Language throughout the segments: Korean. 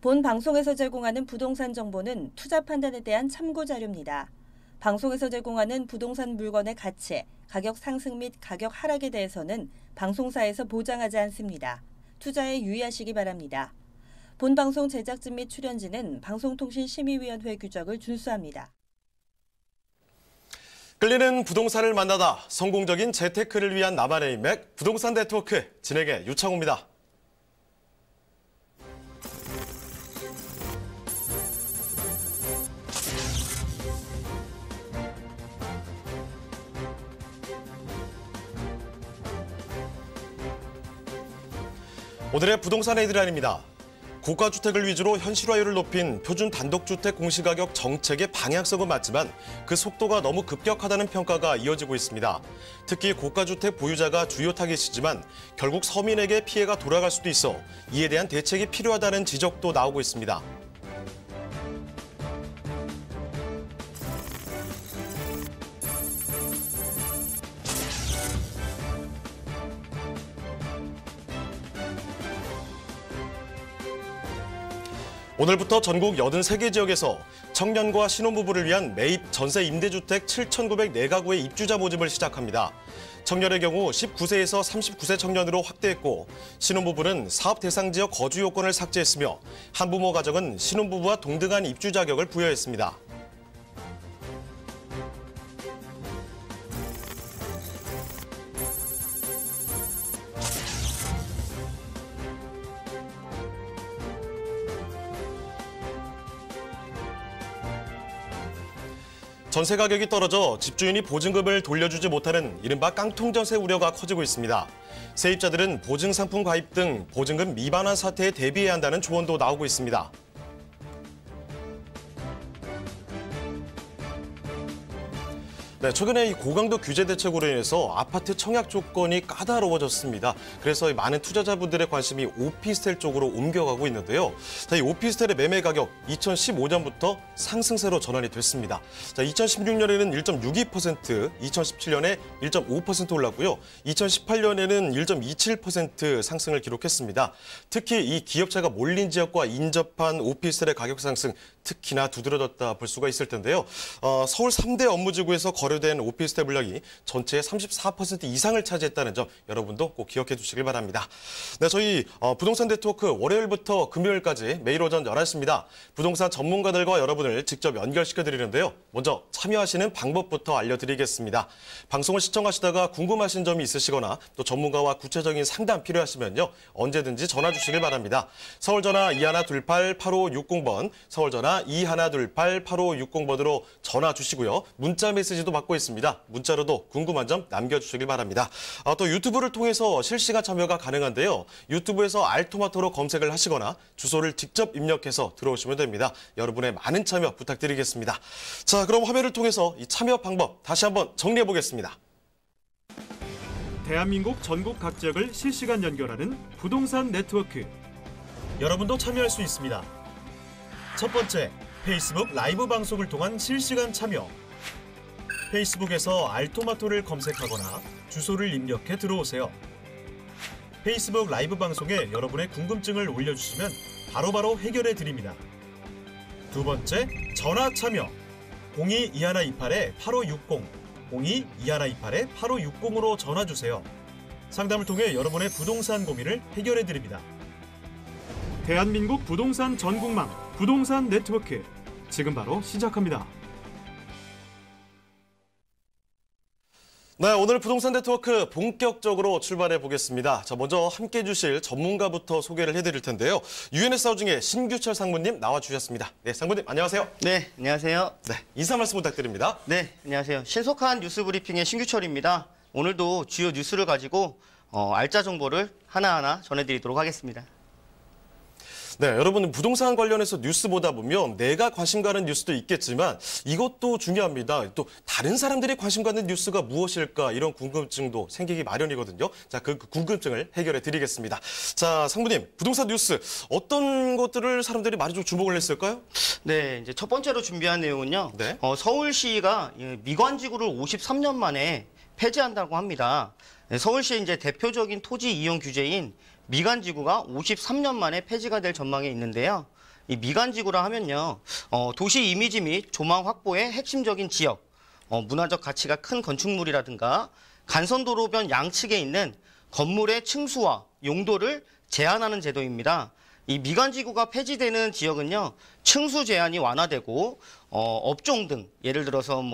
본 방송에서 제공하는 부동산 정보는 투자 판단에 대한 참고 자료입니다. 방송에서 제공하는 부동산 물건의 가치, 가격 상승 및 가격 하락에 대해서는 방송사에서 보장하지 않습니다. 투자에 유의하시기 바랍니다. 본 방송 제작진 및 출연진은 방송통신심의위원회 규정을 준수합니다. 끌리는 부동산을 만나다 성공적인 재테크를 위한 나만의 인맥 부동산 네트워크 진행의 유창호입니다. 오늘의 부동산 헤드라인입니다. 고가주택을 위주로 현실화율을 높인 표준 단독주택 공시가격 정책의 방향성은 맞지만 그 속도가 너무 급격하다는 평가가 이어지고 있습니다. 특히 고가주택 보유자가 주요 타깃이지만 결국 서민에게 피해가 돌아갈 수도 있어 이에 대한 대책이 필요하다는 지적도 나오고 있습니다. 오늘부터 전국 83개 지역에서 청년과 신혼부부를 위한 매입 전세 임대주택 7,904가구의 입주자 모집을 시작합니다. 청년의 경우 19세에서 39세 청년으로 확대했고 신혼부부는 사업 대상 지역 거주 요건을 삭제했으며 한부모 가정은 신혼부부와 동등한 입주 자격을 부여했습니다. 전세 가격이 떨어져 집주인이 보증금을 돌려주지 못하는 이른바 깡통전세 우려가 커지고 있습니다. 세입자들은 보증상품 가입 등 보증금 미반환 사태에 대비해야 한다는 조언도 나오고 있습니다. 네, 최근에 이 고강도 규제 대책으로 인해서 아파트 청약 조건이 까다로워졌습니다. 그래서 많은 투자자분들의 관심이 오피스텔 쪽으로 옮겨가고 있는데요. 자, 이 오피스텔의 매매 가격 2015년부터 상승세로 전환이 됐습니다. 자, 2016년에는 1.62%, 2017년에 1.5% 올랐고요. 2018년에는 1.27% 상승을 기록했습니다. 특히 이 기업차가 몰린 지역과 인접한 오피스텔의 가격 상승 특히나 두드러졌다 볼 수가 있을 텐데요. 서울 3대 업무지구에서 거래된 오피스텔 물량이 전체의 34% 이상을 차지했다는 점 여러분도 꼭 기억해 주시길 바랍니다. 네, 저희 부동산 네트워크 월요일부터 금요일까지 매일 오전 11시입니다. 부동산 전문가들과 여러분을 직접 연결시켜 드리는데요. 먼저 참여하시는 방법부터 알려드리겠습니다. 방송을 시청하시다가 궁금하신 점이 있으시거나 또 전문가와 구체적인 상담 필요하시면요. 언제든지 전화 주시길 바랍니다. 서울 전화 2128-8560번, 서울 전화 2128-8560번으로 전화 주시고요. 문자 메시지도 받고 있습니다. 문자로도 궁금한 점 남겨주시길 바랍니다. 또 유튜브를 통해서 실시간 참여가 가능한데요. 유튜브에서 알토마토로 검색을 하시거나 주소를 직접 입력해서 들어오시면 됩니다. 여러분의 많은 참여 부탁드리겠습니다. 자, 그럼 화면을 통해서 이 참여 방법 다시 한번 정리해 보겠습니다. 대한민국 전국 각 지역을 실시간 연결하는 부동산 네트워크. 여러분도 참여할 수 있습니다. 첫 번째, 페이스북 라이브 방송을 통한 실시간 참여. 페이스북에서 알토마토를 검색하거나 주소를 입력해 들어오세요. 페이스북 라이브 방송에 여러분의 궁금증을 올려주시면 바로바로 해결해 드립니다. 두 번째, 전화 참여. 02-2128-8560, 02-2128-8560으로 전화 주세요. 상담을 통해 여러분의 부동산 고민을 해결해 드립니다. 대한민국 부동산 전국망 부동산 네트워크 지금 바로 시작합니다. 네, 오늘 부동산 네트워크 본격적으로 출발해 보겠습니다. 자, 먼저 함께 해주실 전문가부터 소개를 해드릴 텐데요. UNS 하우징의 신규철 상무님 나와주셨습니다. 네, 상무님 안녕하세요. 네, 안녕하세요. 네, 인사 말씀 부탁드립니다. 네, 안녕하세요. 신속한 뉴스 브리핑의 신규철입니다. 오늘도 주요 뉴스를 가지고 알짜 정보를 하나하나 전해드리도록 하겠습니다. 네, 여러분 부동산 관련해서 뉴스 보다 보면 내가 관심 가는 뉴스도 있겠지만 이것도 중요합니다. 또 다른 사람들이 관심 갖는 뉴스가 무엇일까 이런 궁금증도 생기기 마련이거든요. 자, 그 궁금증을 해결해 드리겠습니다. 자, 상무님, 부동산 뉴스 어떤 것들을 사람들이 많이 좀 주목을 했을까요? 네, 이제 첫 번째로 준비한 내용은요. 네. 서울시가 미관지구를 53년 만에 폐지한다고 합니다. 네, 서울시의 이제 대표적인 토지 이용 규제인 미관지구가 53년 만에 폐지가 될 전망에 있는데요. 이 미관지구라 하면요, 도시 이미지 및 조망 확보의 핵심적인 지역, 문화적 가치가 큰 건축물이라든가 간선도로변 양측에 있는 건물의 층수와 용도를 제한하는 제도입니다. 이 미관지구가 폐지되는 지역은요, 층수 제한이 완화되고 업종 등 예를 들어서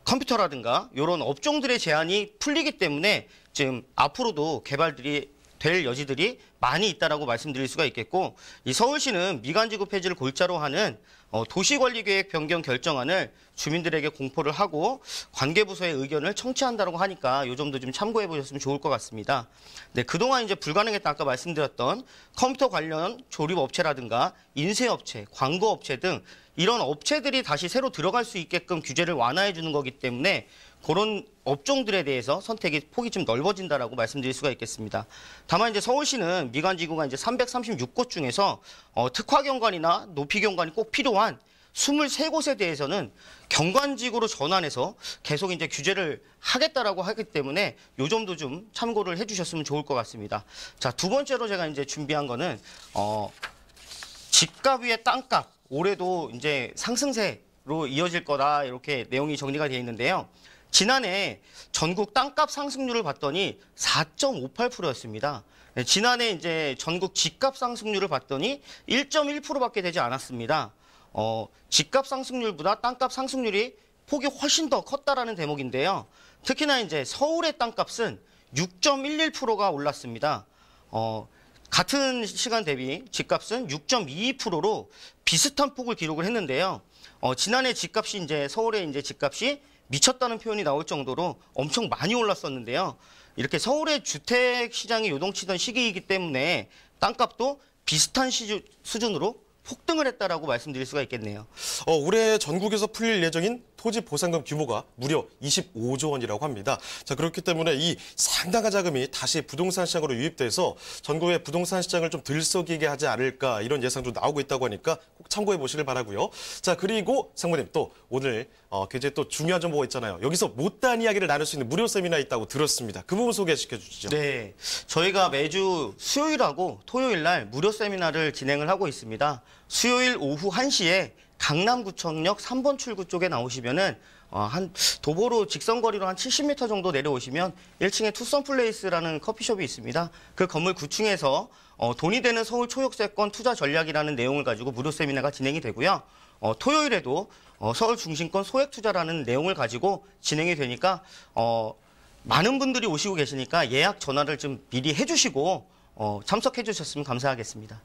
컴퓨터라든가 이런 업종들의 제한이 풀리기 때문에 지금 앞으로도 개발들이 될 여지들이 많이 있다라고 말씀드릴 수가 있겠고, 이 서울시는 미관지구 폐지를 골자로 하는 도시관리계획 변경 결정안을 주민들에게 공포를 하고 관계부서의 의견을 청취한다고 하니까 이 점도 좀 참고해 보셨으면 좋을 것 같습니다. 네, 그동안 이제 불가능했던 아까 말씀드렸던 컴퓨터 관련 조립업체라든가 인쇄업체, 광고업체 등 이런 업체들이 다시 새로 들어갈 수 있게끔 규제를 완화해 주는 거기 때문에 그런 업종들에 대해서 선택의 폭이 좀 넓어진다라고 말씀드릴 수가 있겠습니다. 다만 이제 서울시는 미관지구가 이제 336곳 중에서 특화경관이나 높이경관이 꼭 필요한 23곳에 대해서는 경관지구로 전환해서 계속 이제 규제를 하겠다라고 하기 때문에 요 점도 좀 참고를 해주셨으면 좋을 것 같습니다. 자, 두 번째로 제가 이제 준비한 거는 집값 위에 땅값 올해도 이제 상승세로 이어질 거다 이렇게 내용이 정리가 되어 있는데요. 지난해 전국 땅값 상승률을 봤더니 4.58%였습니다. 지난해 이제 전국 집값 상승률을 봤더니 1.1%밖에 되지 않았습니다. 집값 상승률보다 땅값 상승률이 폭이 훨씬 더 컸다라는 대목인데요. 특히나 이제 서울의 땅값은 6.11%가 올랐습니다. 같은 시간 대비 집값은 6.22%로 비슷한 폭을 기록을 했는데요. 지난해 집값이 이제 서울의 이제 집값이 미쳤다는 표현이 나올 정도로 엄청 많이 올랐었는데요. 이렇게 서울의 주택 시장이 요동치던 시기이기 때문에 땅값도 비슷한 수준으로 폭등을 했다라고 말씀드릴 수가 있겠네요. 올해 전국에서 풀릴 예정인 토지 보상금 규모가 무려 25조 원이라고 합니다. 자, 그렇기 때문에 이 상당한 자금이 다시 부동산 시장으로 유입돼서 전국의 부동산 시장을 좀 들썩이게 하지 않을까 이런 예상도 나오고 있다고 하니까 꼭 참고해 보시길 바라고요. 자, 그리고 상무님 또 오늘 굉장히 또 중요한 정보가 있잖아요. 여기서 못다한 이야기를 나눌 수 있는 무료 세미나 있다고 들었습니다. 그 부분 소개시켜 주시죠. 네, 저희가 매주 수요일하고 토요일 날 무료 세미나를 진행을 하고 있습니다. 수요일 오후 1시에 강남구청역 3번 출구 쪽에 나오시면은 한 도보로 직선거리로 한 70m 정도 내려오시면 1층에 투썸플레이스라는 커피숍이 있습니다. 그 건물 9층에서 돈이 되는 서울 초역세권 투자 전략이라는 내용을 가지고 무료 세미나가 진행이 되고요. 토요일에도 서울 중심권 소액 투자라는 내용을 가지고 진행이 되니까 많은 분들이 오시고 계시니까 예약 전화를 좀 미리 해주시고 참석해 주셨으면 감사하겠습니다.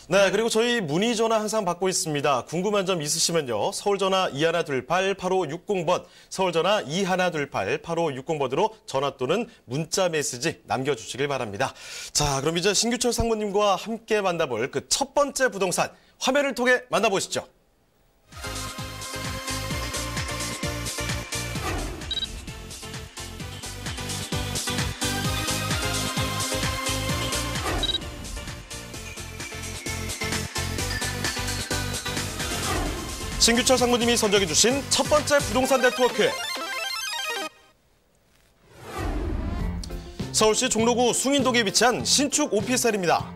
네, 그리고 저희 문의 전화 항상 받고 있습니다. 궁금한 점 있으시면요. 서울전화 2128-8560번, 서울전화 2128-8560번으로 전화 또는 문자 메시지 남겨주시길 바랍니다. 자, 그럼 이제 신규철 상무님과 함께 만나볼 그 첫 번째 부동산 화면을 통해 만나보시죠. 신규철 상무님이 선정해 주신 첫 번째 부동산 네트워크. 서울시 종로구 숭인동에 위치한 신축 오피스텔입니다.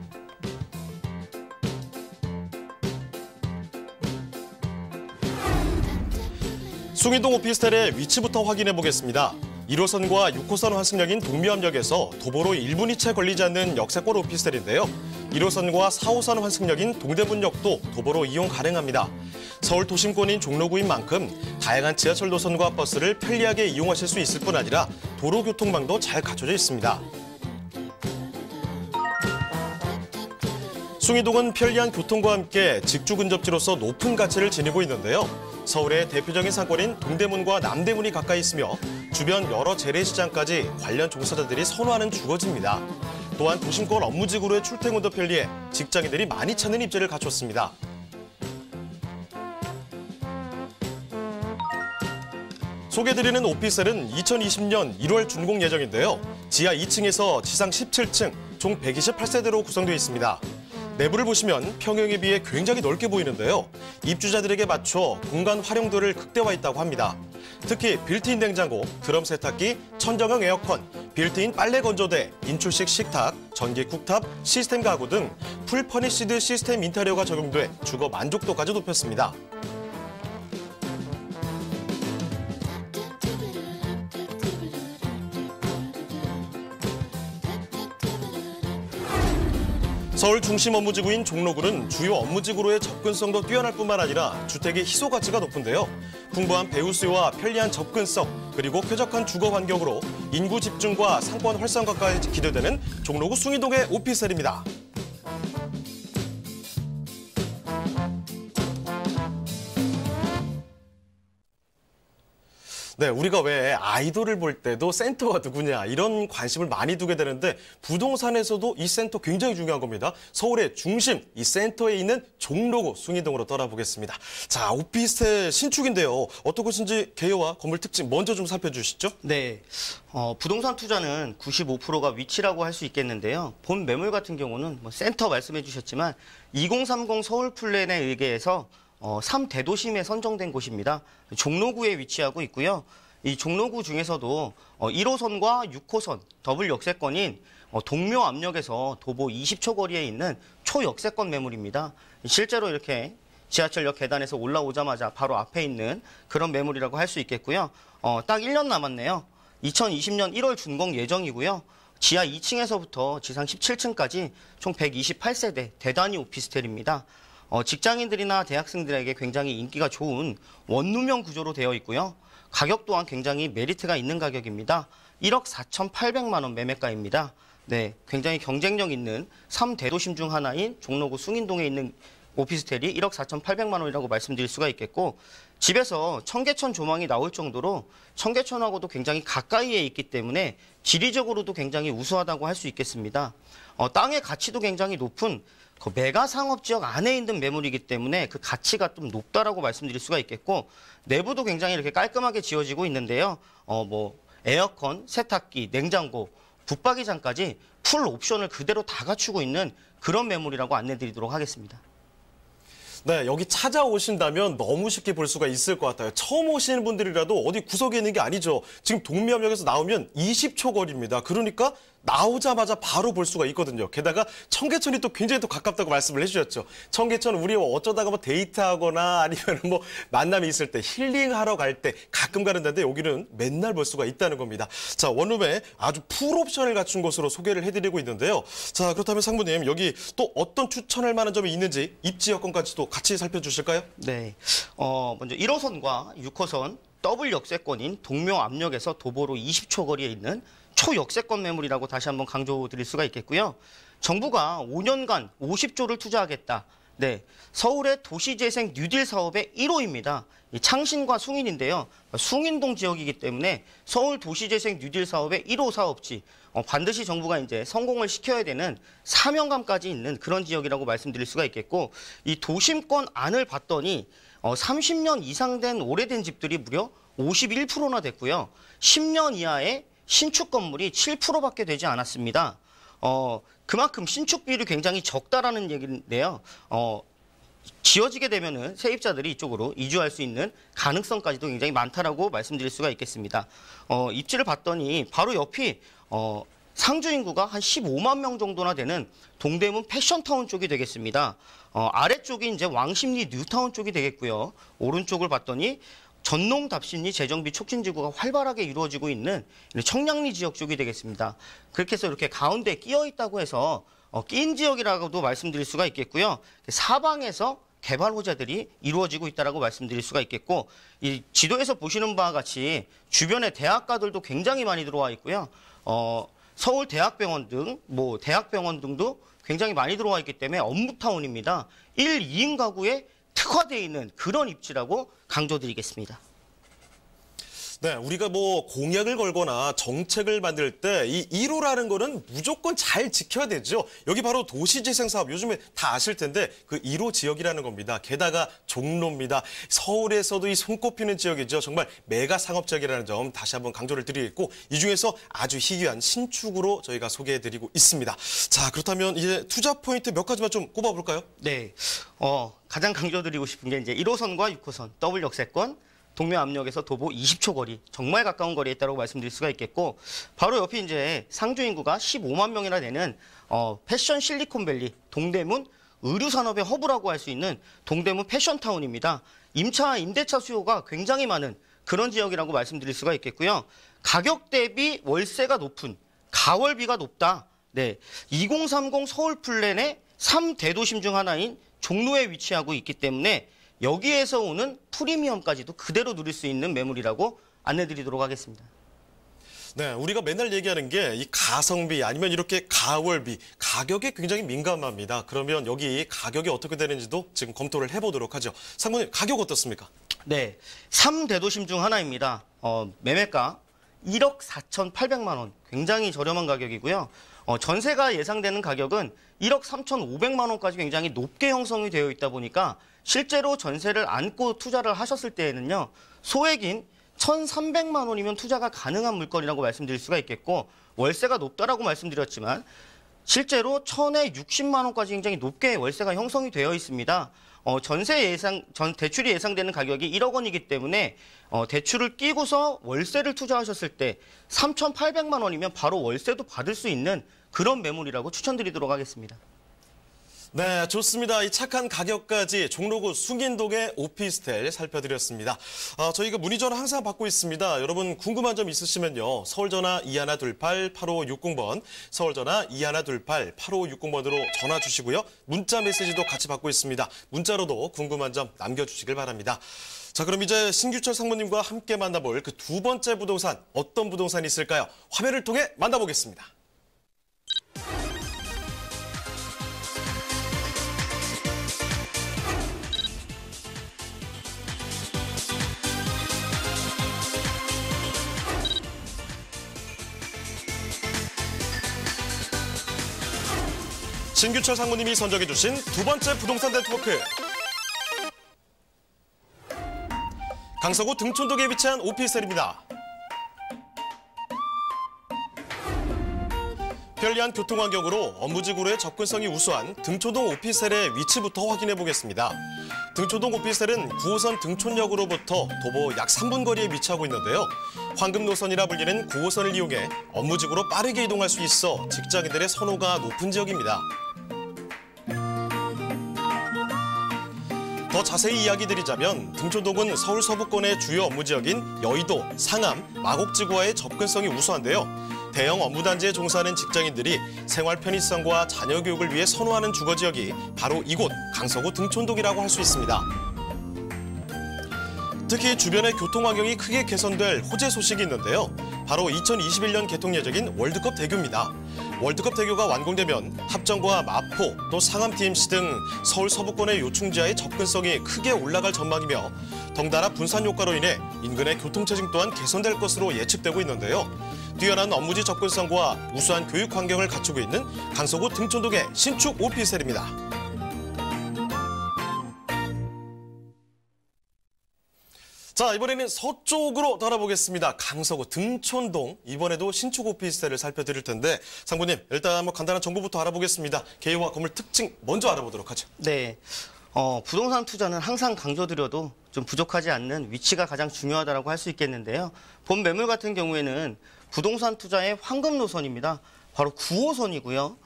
숭인동 오피스텔의 위치부터 확인해 보겠습니다. 1호선과 6호선 환승역인 동묘암역에서 도보로 1분이 채 걸리지 않는 역세권 오피스텔인데요. 1호선과 4호선 환승역인 동대문역도 도보로 이용 가능합니다. 서울 도심권인 종로구인 만큼 다양한 지하철 노선과 버스를 편리하게 이용하실 수 있을 뿐 아니라 도로 교통망도 잘 갖춰져 있습니다. 숭인동은 편리한 교통과 함께 직주 근접지로서 높은 가치를 지니고 있는데요. 서울의 대표적인 상권인 동대문과 남대문이 가까이 있으며 주변 여러 재래시장까지 관련 종사자들이 선호하는 주거지입니다. 또한 도심권 업무지구로의 출퇴근도 편리해 직장인들이 많이 찾는 입지를 갖췄습니다. 소개드리는 오피스텔은 2020년 1월 준공 예정인데요. 지하 2층에서 지상 17층, 총 128세대로 구성되어 있습니다. 내부를 보시면 평형에 비해 굉장히 넓게 보이는데요. 입주자들에게 맞춰 공간 활용도를 극대화했다고 합니다. 특히 빌트인 냉장고, 드럼 세탁기, 천정형 에어컨, 빌트인 빨래 건조대, 인출식 식탁, 전기 쿡탑, 시스템 가구 등 풀 퍼니시드 시스템 인테리어가 적용돼 주거 만족도까지 높였습니다. 서울 중심 업무지구인 종로구는 주요 업무지구로의 접근성도 뛰어날 뿐만 아니라 주택의 희소 가치가 높은데요. 풍부한 배우 수요와 편리한 접근성, 그리고 쾌적한 주거 환경으로 인구 집중과 상권 활성화까지 기대되는 종로구 숭인동의 오피스텔입니다. 네, 우리가 왜 아이돌을 볼 때도 센터가 누구냐 이런 관심을 많이 두게 되는데 부동산에서도 이 센터 굉장히 중요한 겁니다. 서울의 중심, 이 센터에 있는 종로구 숭인동으로 떠나보겠습니다. 자, 오피스텔 신축인데요. 어떤 곳인지 개요와 건물 특징 먼저 좀 살펴주시죠. 네, 부동산 투자는 95%가 위치라고 할 수 있겠는데요. 본 매물 같은 경우는 센터 말씀해 주셨지만 2030 서울 플랜에 의해서 3대도심에 선정된 곳입니다. 종로구에 위치하고 있고요. 이 종로구 중에서도 1호선과 6호선 더블 역세권인 동묘암역에서 도보 20초 거리에 있는 초역세권 매물입니다. 실제로 이렇게 지하철역 계단에서 올라오자마자 바로 앞에 있는 그런 매물이라고 할 수 있겠고요. 딱 1년 남았네요. 2020년 1월 준공 예정이고요. 지하 2층에서부터 지상 17층까지 총 128세대 대단위 오피스텔입니다. 직장인들이나 대학생들에게 굉장히 인기가 좋은 원룸형 구조로 되어 있고요. 가격 또한 굉장히 메리트가 있는 가격입니다. 1억 4,800만 원 매매가입니다. 네, 굉장히 경쟁력 있는 3대도심 중 하나인 종로구 숭인동에 있는 오피스텔이 1억 4,800만 원이라고 말씀드릴 수가 있겠고, 집에서 청계천 조망이 나올 정도로 청계천하고도 굉장히 가까이에 있기 때문에 지리적으로도 굉장히 우수하다고 할 수 있겠습니다. 땅의 가치도 굉장히 높은 그 메가 상업지역 안에 있는 매물이기 때문에 그 가치가 좀 높다라고 말씀드릴 수가 있겠고, 내부도 굉장히 이렇게 깔끔하게 지어지고 있는데요. 에어컨, 세탁기, 냉장고, 붙박이장까지 풀 옵션을 그대로 다 갖추고 있는 그런 매물이라고 안내드리도록 하겠습니다. 네, 여기 찾아오신다면 너무 쉽게 볼 수가 있을 것 같아요. 처음 오시는 분들이라도 어디 구석에 있는 게 아니죠. 지금 동묘암역에서 나오면 20초 거리입니다. 그러니까 나오자마자 바로 볼 수가 있거든요. 게다가 청계천이 또 굉장히 또 가깝다고 말씀을 해주셨죠. 청계천 우리 어쩌다가 뭐 데이트하거나 아니면 뭐 만남이 있을 때 힐링하러 갈 때 가끔 가는 데인데 여기는 맨날 볼 수가 있다는 겁니다. 자, 원룸에 아주 풀옵션을 갖춘 곳으로 소개를 해드리고 있는데요. 자, 그렇다면 상무님 여기 또 어떤 추천할 만한 점이 있는지 입지 여건까지도 같이 살펴주실까요? 네, 먼저 1호선과 6호선 더블 역세권인 동묘암역에서 도보로 20초 거리에 있는 초역세권 매물이라고 다시 한번 강조드릴 수가 있겠고요. 정부가 5년간 50조를 투자하겠다. 네, 서울의 도시재생 뉴딜 사업의 1호입니다. 창신과 숭인인데요. 숭인동 지역이기 때문에 서울 도시재생 뉴딜 사업의 1호 사업지, 반드시 정부가 이제 성공을 시켜야 되는 사명감까지 있는 그런 지역이라고 말씀드릴 수가 있겠고, 이 도심권 안을 봤더니 30년 이상 된 오래된 집들이 무려 51%나 됐고요. 10년 이하의 신축 건물이 7%밖에 되지 않았습니다. 그만큼 신축 비율이 굉장히 적다라는 얘기인데요. 지어지게 되면은 세입자들이 이쪽으로 이주할 수 있는 가능성까지도 굉장히 많다라고 말씀드릴 수가 있겠습니다. 입지를 봤더니 바로 옆이 상주 인구가 한 15만 명 정도나 되는 동대문 패션타운 쪽이 되겠습니다. 아래쪽이 이제 왕십리 뉴타운 쪽이 되겠고요. 오른쪽을 봤더니 전농 답십리 재정비 촉진지구가 활발하게 이루어지고 있는 청량리 지역 쪽이 되겠습니다. 그렇게 해서 이렇게 가운데 끼어 있다고 해서 끼인 지역이라고도 말씀드릴 수가 있겠고요. 사방에서 개발 호재들이 이루어지고 있다라고 말씀드릴 수가 있겠고, 이 지도에서 보시는 바와 같이 주변에 대학가들도 굉장히 많이 들어와 있고요. 서울대학병원 등, 대학병원 등도 굉장히 많이 들어와 있기 때문에 업무타운입니다. 1, 2인 가구에 특화되어 있는 그런 입지라고 강조드리겠습니다. 네, 우리가 뭐 공약을 걸거나 정책을 만들 때 이 1호라는 거는 무조건 잘 지켜야 되죠. 여기 바로 도시재생 사업 요즘에 다 아실 텐데 그 1호 지역이라는 겁니다. 게다가 종로입니다. 서울에서도 이 손꼽히는 지역이죠. 정말 메가 상업 지역이라는 점 다시 한번 강조를 드리겠고, 이 중에서 아주 희귀한 신축으로 저희가 소개해드리고 있습니다. 자, 그렇다면 이제 투자 포인트 몇 가지만 좀 꼽아볼까요? 네, 가장 강조드리고 싶은 게 이제 1호선과 6호선 더블 역세권, 동묘암역에서 도보 20초 거리, 정말 가까운 거리에 있다고 말씀드릴 수가 있겠고, 바로 옆이 이제 상주 인구가 15만 명이나 되는 패션 실리콘밸리, 동대문 의류산업의 허브라고 할 수 있는 동대문 패션타운입니다. 임차, 임대차 수요가 굉장히 많은 그런 지역이라고 말씀드릴 수가 있겠고요. 가격 대비 월세가 높은, 가월비가 높다. 네, 2030 서울 플랜의 3대도심 중 하나인 종로에 위치하고 있기 때문에 여기에서 오는 프리미엄까지도 그대로 누릴 수 있는 매물이라고 안내드리도록 하겠습니다. 네, 우리가 맨날 얘기하는 게 이 가성비 아니면 이렇게 가월비, 가격에 굉장히 민감합니다. 그러면 여기 가격이 어떻게 되는지도 지금 검토를 해보도록 하죠. 상무님, 가격 어떻습니까? 네, 3대도심 중 하나입니다. 매매가 1억 4,800만 원, 굉장히 저렴한 가격이고요. 전세가 예상되는 가격은 1억 3,500만 원까지 굉장히 높게 형성이 되어 있다 보니까 실제로 전세를 안고 투자를 하셨을 때에는요, 소액인 1,300만 원이면 투자가 가능한 물건이라고 말씀드릴 수가 있겠고, 월세가 높다라고 말씀드렸지만 실제로 1,000에 60만 원까지 굉장히 높게 월세가 형성이 되어 있습니다. 대출이 예상되는 가격이 1억 원이기 때문에 대출을 끼고서 월세를 투자하셨을 때 3,800만 원이면 바로 월세도 받을 수 있는 그런 매물이라고 추천드리도록 하겠습니다. 네, 좋습니다. 이 착한 가격까지 종로구 숭인동의 오피스텔 살펴드렸습니다. 저희가 문의 전화 항상 받고 있습니다. 여러분 궁금한 점 있으시면요. 서울전화 2128-8560번, 서울전화 2128-8560번으로 전화 주시고요. 문자 메시지도 같이 받고 있습니다. 문자로도 궁금한 점 남겨주시길 바랍니다. 자, 그럼 이제 신규철 상무님과 함께 만나볼 그 두 번째 부동산, 어떤 부동산이 있을까요? 화면을 통해 만나보겠습니다. 신규철 상무님이 선정해주신 두 번째 부동산 네트워크. 강서구 등촌동에 위치한 오피스텔입니다. 편리한 교통환경으로 업무지구로의 접근성이 우수한 등촌동 오피스텔의 위치부터 확인해 보겠습니다. 등촌동 오피스텔은 9호선 등촌역으로부터 도보 약 3분 거리에 위치하고 있는데요. 황금 노선이라 불리는 9호선을 이용해 업무지구로 빠르게 이동할 수 있어 직장인들의 선호가 높은 지역입니다. 더 자세히 이야기 드리자면 등촌동은 서울 서부권의 주요 업무지역인 여의도, 상암, 마곡지구와의 접근성이 우수한데요. 대형 업무단지에 종사하는 직장인들이 생활 편의성과 자녀 교육을 위해 선호하는 주거지역이 바로 이곳 강서구 등촌동이라고 할 수 있습니다. 특히 주변의 교통환경이 크게 개선될 호재 소식이 있는데요. 바로 2021년 개통 예정인 월드컵 대교입니다. 월드컵 대교가 완공되면 합정부와 마포, 또 상암 TMC 등 서울 서부권의 요충지와의 접근성이 크게 올라갈 전망이며 덩달아 분산 효과로 인해 인근의 교통체증 또한 개선될 것으로 예측되고 있는데요. 뛰어난 업무지 접근성과 우수한 교육 환경을 갖추고 있는 강서구 등촌동의 신축 오피스텔입니다. 자, 이번에는 서쪽으로 돌아보겠습니다. 강서구 등촌동, 이번에도 신축 오피스텔을 살펴드릴 텐데 상무님, 일단 한번 간단한 정보부터 알아보겠습니다. 개요와 건물 특징 먼저 알아보도록 하죠. 네, 부동산 투자는 항상 강조드려도 좀 부족하지 않는 위치가 가장 중요하다고 할 수 있겠는데요. 본 매물 같은 경우에는 부동산 투자의 황금 노선입니다. 바로 9호선이고요.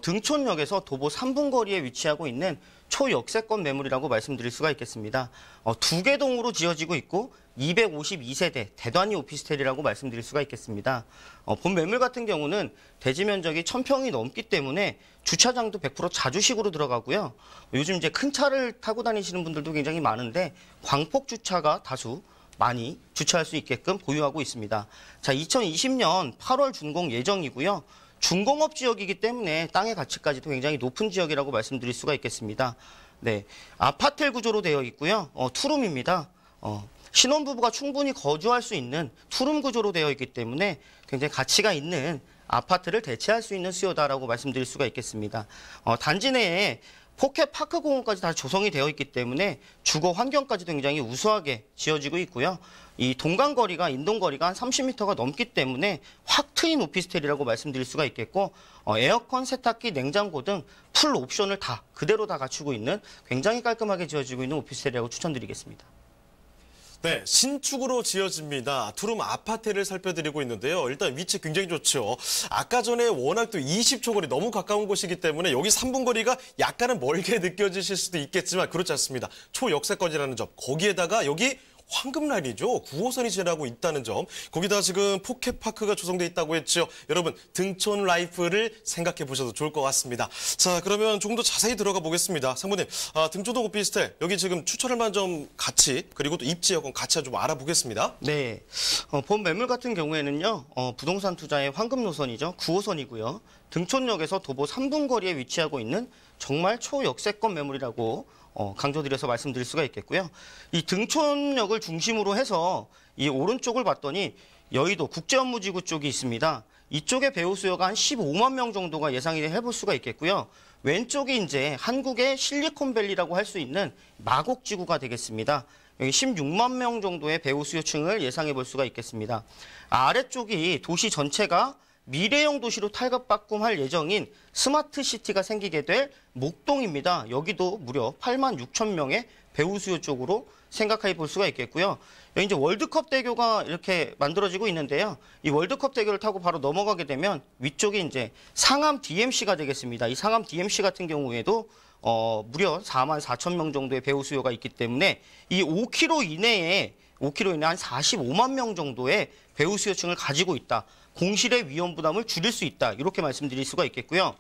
등촌역에서 도보 3분 거리에 위치하고 있는 초역세권 매물이라고 말씀드릴 수가 있겠습니다. 두 개 동으로 지어지고 있고 252세대 대단위 오피스텔이라고 말씀드릴 수가 있겠습니다. 본 매물 같은 경우는 대지 면적이 1,000평이 넘기 때문에 주차장도 100% 자주식으로 들어가고요. 요즘 이제 큰 차를 타고 다니시는 분들도 굉장히 많은데 광폭 주차가 다수 많이 주차할 수 있게끔 보유하고 있습니다. 자, 2020년 8월 준공 예정이고요. 중공업 지역이기 때문에 땅의 가치까지도 굉장히 높은 지역이라고 말씀드릴 수가 있겠습니다. 네, 아파트 구조로 되어 있고요. 투룸입니다. 신혼부부가 충분히 거주할 수 있는 투룸 구조로 되어 있기 때문에 굉장히 가치가 있는 아파트를 대체할 수 있는 수요다라고 말씀드릴 수가 있겠습니다. 단지 내에 포켓 파크 공원까지 다 조성이 되어 있기 때문에 주거 환경까지도 굉장히 우수하게 지어지고 있고요. 이 동간거리가 인동거리가 한 30m가 넘기 때문에 확 트인 오피스텔이라고 말씀드릴 수가 있겠고 에어컨, 세탁기, 냉장고 등 풀 옵션을 다 그대로 다 갖추고 있는 굉장히 깔끔하게 지어지고 있는 오피스텔이라고 추천드리겠습니다. 네, 신축으로 지어집니다. 투룸 아파트를 살펴드리고 있는데요. 일단 위치 굉장히 좋죠. 아까 전에 워낙 또 20초 거리 너무 가까운 곳이기 때문에 여기 3분 거리가 약간은 멀게 느껴지실 수도 있겠지만 그렇지 않습니다. 초역세권이라는 점, 거기에다가 여기 황금라인이죠. 9호선이 지나고 있다는 점. 거기다 지금 포켓파크가 조성돼 있다고 했죠. 여러분 등촌 라이프를 생각해 보셔도 좋을 것 같습니다. 자, 그러면 조금 더 자세히 들어가 보겠습니다. 상무님, 등촌동 오피스텔 여기 지금 추천할 만한 점 같이 그리고 또 입지 여건 같이 좀 알아보겠습니다. 네, 본 매물 같은 경우에는요. 부동산 투자의 황금 노선이죠. 9호선이고요. 등촌역에서 도보 3분 거리에 위치하고 있는 정말 초역세권 매물이라고 강조드려서 말씀드릴 수가 있겠고요. 이 등촌역을 중심으로 해서 이 오른쪽을 봤더니 여의도 국제업무지구 쪽이 있습니다. 이쪽에 배우 수요가 한 15만 명 정도가 예상이 해볼 수가 있겠고요. 왼쪽이 이제 한국의 실리콘밸리라고 할 수 있는 마곡지구가 되겠습니다. 여기 16만 명 정도의 배우 수요층을 예상해 볼 수가 있겠습니다. 아래쪽이 도시 전체가 미래형 도시로 탈바꿈할 예정인 스마트시티가 생기게 될 목동입니다. 여기도 무려 8만 6천 명의 배우 수요 쪽으로 생각해 볼 수가 있겠고요. 여기 이제 월드컵 대교가 이렇게 만들어지고 있는데요. 이 월드컵 대교를 타고 바로 넘어가게 되면 위쪽이 이제 상암 DMC가 되겠습니다. 이 상암 DMC 같은 경우에도 무려 4만 4천 명 정도의 배우 수요가 있기 때문에 이 5km 이내에 한 45만 명 정도의 배우 수요층을 가지고 있다. 공실의 위험 부담을 줄일 수 있다. 이렇게 말씀드릴 수가 있겠고요.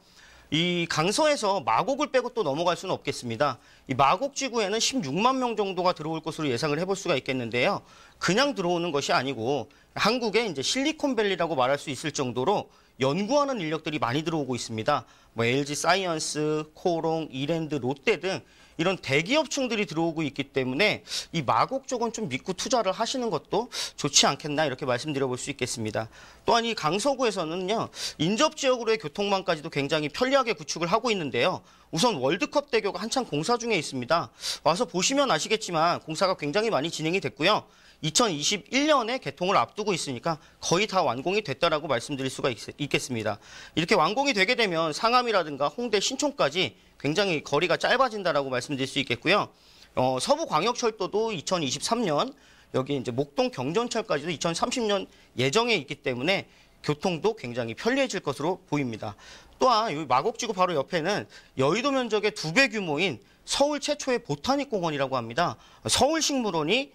이 강서에서 마곡을 빼고 또 넘어갈 수는 없겠습니다. 이 마곡 지구에는 16만 명 정도가 들어올 것으로 예상을 해볼 수가 있겠는데요. 그냥 들어오는 것이 아니고 한국의 이제 실리콘밸리라고 말할 수 있을 정도로 연구하는 인력들이 많이 들어오고 있습니다. 뭐 LG 사이언스, 코롱, 이랜드, 롯데 등 이런 대기업층들이 들어오고 있기 때문에 이 마곡 쪽은 좀 믿고 투자를 하시는 것도 좋지 않겠나 이렇게 말씀드려볼 수 있겠습니다. 또한 이 강서구에서는요. 인접지역으로의 교통망까지도 굉장히 편리하게 구축을 하고 있는데요. 우선 월드컵 대교가 한창 공사 중에 있습니다. 와서 보시면 아시겠지만 공사가 굉장히 많이 진행이 됐고요. 2021년에 개통을 앞두고 있으니까 거의 다 완공이 됐다라고 말씀드릴 수가 있겠습니다. 이렇게 완공이 되게 되면 상암이라든가 홍대, 신촌까지 굉장히 거리가 짧아진다라고 말씀드릴 수 있겠고요. 서부광역철도도 2023년 여기 이제 목동 경전철까지도 2030년 예정에 있기 때문에 교통도 굉장히 편리해질 것으로 보입니다. 또한 이 마곡지구 바로 옆에는 여의도 면적의 2배 규모인 서울 최초의 보타닉 공원이라고 합니다. 서울식물원이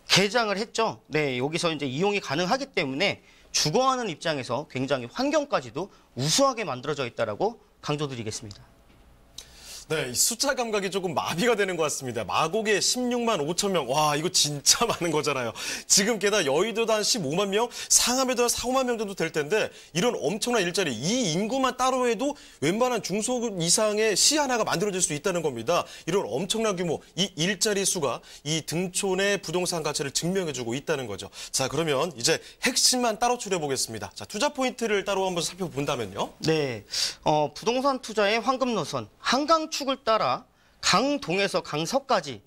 개장을 했죠. 네, 여기서 이제 이용이 가능하기 때문에 주거하는 입장에서 굉장히 환경까지도 우수하게 만들어져 있다라고 강조드리겠습니다. 네, 이 숫자 감각이 조금 마비가 되는 것 같습니다. 마곡에 16만 5천 명. 와, 이거 진짜 많은 거잖아요. 지금 게다가 여의도도 한 15만 명, 상암에도 한 4, 5만 명 정도 될 텐데 이런 엄청난 일자리, 이 인구만 따로 해도 웬만한 중소기업 이상의 시 하나가 만들어질 수 있다는 겁니다. 이런 엄청난 규모, 이 일자리 수가 이 등촌의 부동산 가치를 증명해주고 있다는 거죠. 자, 그러면 이제 핵심만 따로 추려보겠습니다. 자, 투자 포인트를 따로 한번 살펴본다면요. 네, 부동산 투자의 황금 노선, 한강축을 따라 강동에서 강서까지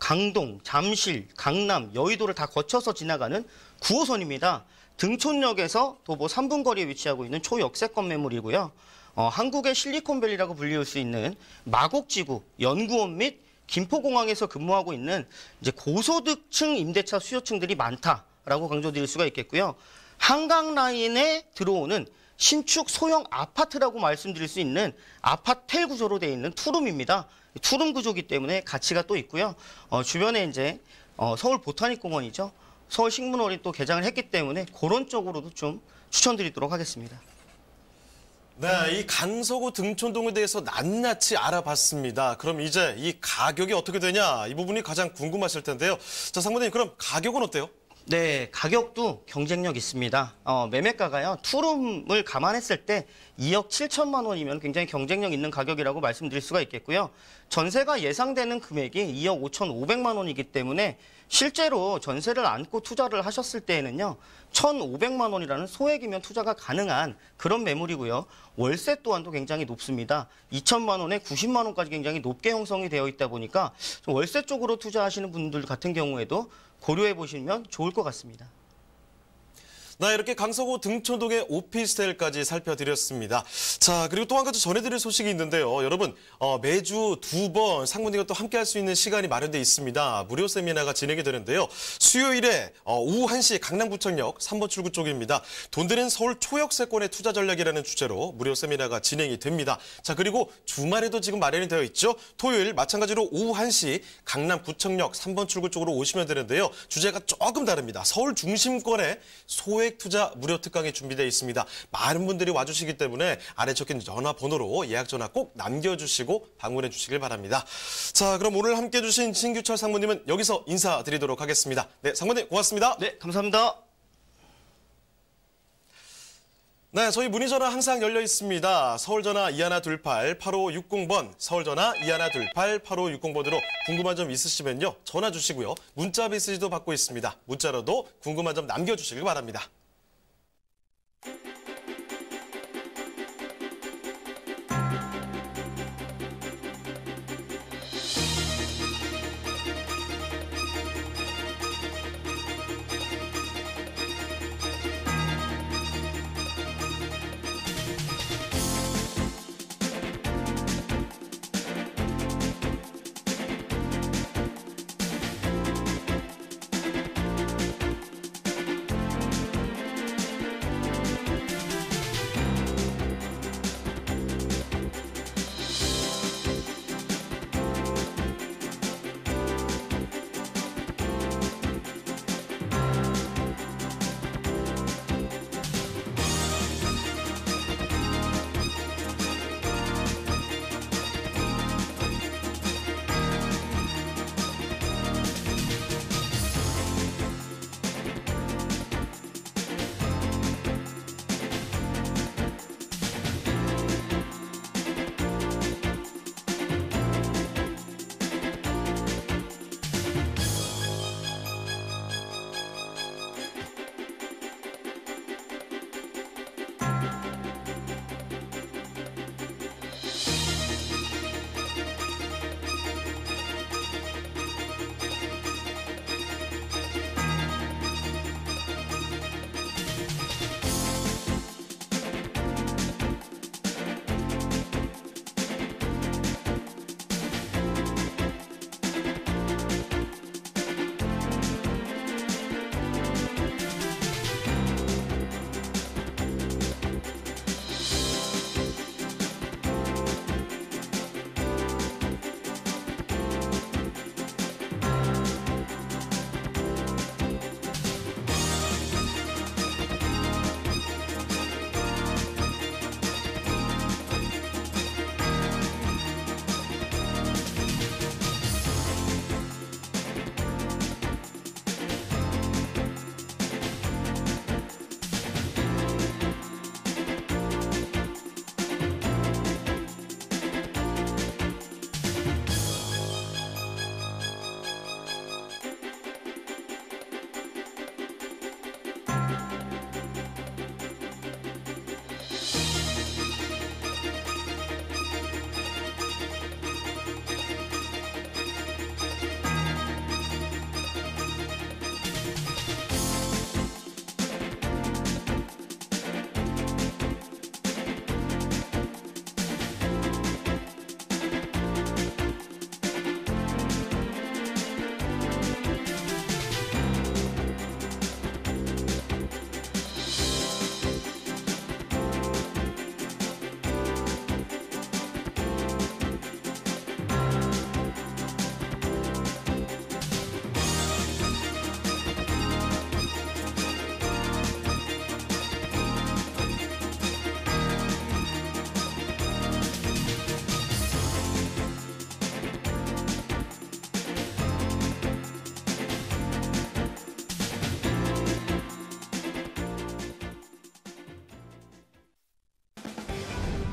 강동, 잠실, 강남, 여의도를 다 거쳐서 지나가는 9호선입니다. 등촌역에서 도보 3분 거리에 위치하고 있는 초역세권 매물이고요. 한국의 실리콘밸리라고 불릴 수 있는 마곡지구, 연구원 및 김포공항에서 근무하고 있는 이제 고소득층 임대차 수요층들이 많다라고 강조드릴 수가 있겠고요. 한강 라인에 들어오는 신축 소형 아파트라고 말씀드릴 수 있는 아파텔 구조로 되어 있는 투룸입니다. 투룸 구조이기 때문에 가치가 또 있고요. 주변에 이제 서울 보타닉 공원이죠. 서울 식물원이 또 개장을 했기 때문에 그런 쪽으로도 좀 추천드리도록 하겠습니다. 네, 이 강서구 등촌동에 대해서 낱낱이 알아봤습니다. 그럼 이제 이 가격이 어떻게 되냐? 이 부분이 가장 궁금하실 텐데요. 자, 상무님, 그럼 가격은 어때요? 네, 가격도 경쟁력 있습니다. 매매가가요, 투룸을 감안했을 때 2억 7천만 원이면 굉장히 경쟁력 있는 가격이라고 말씀드릴 수가 있겠고요. 전세가 예상되는 금액이 2억 5,500만 원이기 때문에 실제로 전세를 안고 투자를 하셨을 때에는요, 1,500만 원이라는 소액이면 투자가 가능한 그런 매물이고요. 월세 또한도 굉장히 높습니다. 2천만 원에 90만 원까지 굉장히 높게 형성이 되어 있다 보니까 좀 월세 쪽으로 투자하시는 분들 같은 경우에도 고려해 보시면 좋을 것 같습니다. 네, 이렇게 강서구 등촌동의 오피스텔까지 살펴드렸습니다. 자, 그리고 또 한 가지 전해드릴 소식이 있는데요. 여러분, 매주 2번 상무님과 또 함께할 수 있는 시간이 마련돼 있습니다. 무료 세미나가 진행이 되는데요. 수요일에 오후 1시 강남구청역 3번 출구 쪽입니다. 돈 드는 서울 초역세권의 투자 전략이라는 주제로 무료 세미나가 진행이 됩니다. 자, 그리고 주말에도 지금 마련이 되어 있죠. 토요일 마찬가지로 오후 1시 강남구청역 3번 출구 쪽으로 오시면 되는데요. 주제가 조금 다릅니다. 서울 중심권의 소액 투자 무료 특강이 준비되어 있습니다. 많은 분들이 와주시기 때문에 아래 적힌 전화번호로 예약 전화 꼭 남겨주시고 방문해 주시길 바랍니다. 자, 그럼 오늘 함께해 주신 신규철 상무님은 여기서 인사드리도록 하겠습니다. 네, 상무님 고맙습니다. 네, 감사합니다. 네, 저희 문의전화 항상 열려 있습니다. 서울전화 2128-8560번, 서울전화 2128-8560번으로 궁금한 점 있으시면요. 전화 주시고요. 문자 메시지도 받고 있습니다. 문자로도 궁금한 점 남겨주시길 바랍니다.